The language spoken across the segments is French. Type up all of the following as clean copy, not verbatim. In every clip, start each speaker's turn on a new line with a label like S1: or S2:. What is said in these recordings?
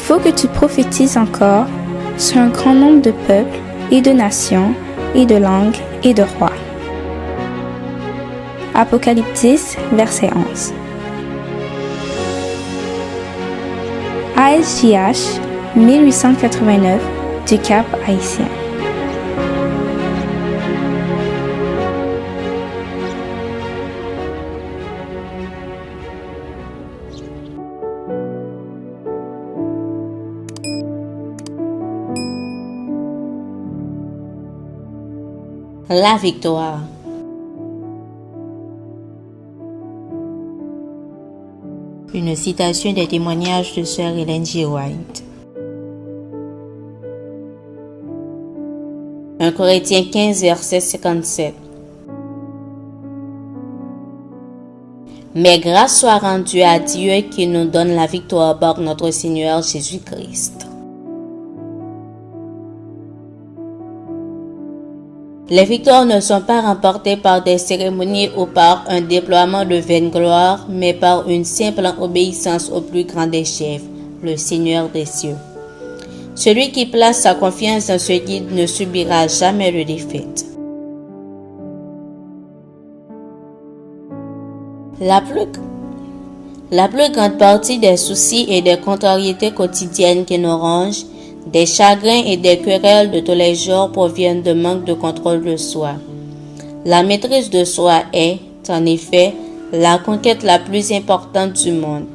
S1: faut que tu prophétises encore sur un grand nombre de peuples et de nations et de langues et de rois. Apocalypse 10, verset 11. ASJH 1889 du Cap Haïtien.
S2: La victoire. Une citation des témoignages de Sœur Ellen G. White. 1 Corinthiens 15, verset 57. Mais grâce soit rendue à Dieu qui nous donne la victoire par notre Seigneur Jésus-Christ. Les victoires ne sont pas remportées par des cérémonies ou par un déploiement de vaine gloire, mais par une simple obéissance au plus grand des chefs, le Seigneur des cieux. Celui qui place sa confiance dans ce guide ne subira jamais de défaite. La plus grande partie des soucis et des contrariétés quotidiennes qui nous rongent, des chagrins et des querelles de tous les jours proviennent de manque de contrôle de soi. La maîtrise de soi est, en effet, la conquête la plus importante du monde.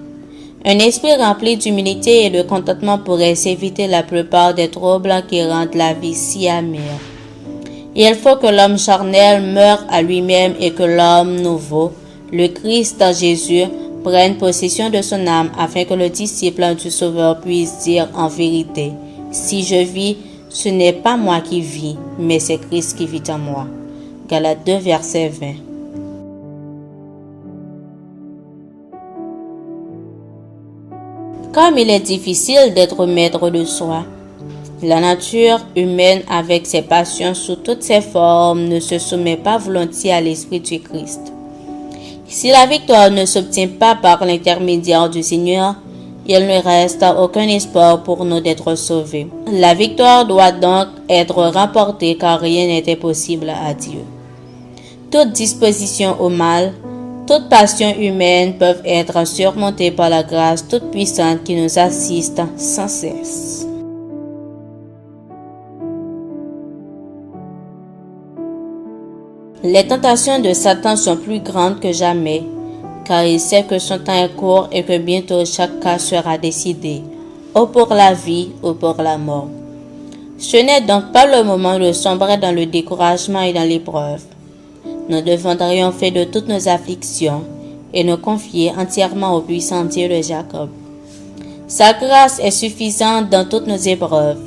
S2: Un esprit rempli d'humilité et de contentement pourrait s'éviter la plupart des troubles qui rendent la vie si amère. Il faut que l'homme charnel meure à lui-même et que l'homme nouveau, le Christ en Jésus, prenne possession de son âme afin que le disciple du Sauveur puisse dire en vérité: si je vis, ce n'est pas moi qui vis, mais c'est Christ qui vit en moi. Galates 2, verset 20. Comme il est difficile d'être maître de soi, la nature humaine avec ses passions sous toutes ses formes ne se soumet pas volontiers à l'Esprit du Christ. Si la victoire ne s'obtient pas par l'intermédiaire du Seigneur, il ne reste aucun espoir pour nous d'être sauvés. La victoire doit donc être remportée car rien n'était possible à Dieu. Toute disposition au mal, toute passion humaine peuvent être surmontées par la grâce toute puissante qui nous assiste sans cesse. Les tentations de Satan sont plus grandes que jamais, car il sait que son temps est court et que bientôt chaque cas sera décidé, ou pour la vie ou pour la mort. Ce n'est donc pas le moment de sombrer dans le découragement et dans l'épreuve. Nous devons triompher de toutes nos afflictions et nous confier entièrement au puissant Dieu de Jacob. Sa grâce est suffisante dans toutes nos épreuves,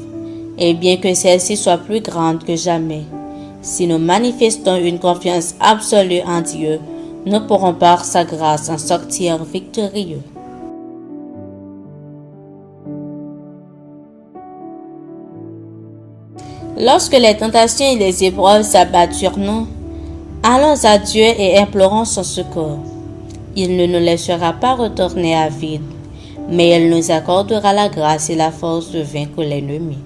S2: et bien que celle-ci soit plus grande que jamais, si nous manifestons une confiance absolue en Dieu, nous pourrons par sa grâce en sortir victorieux. Lorsque les tentations et les épreuves s'abattent sur nous, allons à Dieu et implorons son secours. Il ne nous laissera pas retourner à vide, mais il nous accordera la grâce et la force de vaincre l'ennemi.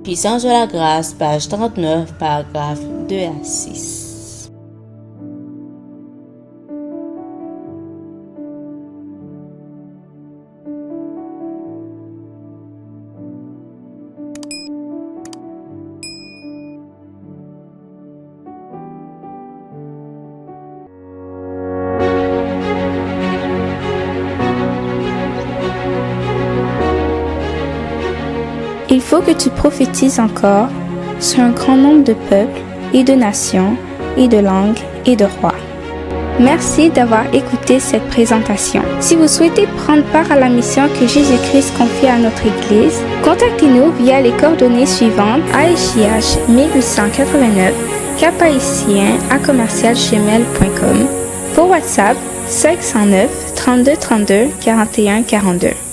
S2: Puissance de la grâce, page 39, paragraphes 2 à 6.
S1: Il faut que tu prophétises encore sur un grand nombre de peuples et de nations et de langues et de rois. Merci d'avoir écouté cette présentation. Si vous souhaitez prendre part à la mission que Jésus-Christ confie à notre Église, contactez-nous via les coordonnées suivantes: ASJH 1889, caphaïtien@gmail.com, pour WhatsApp 509 32 32 41 42.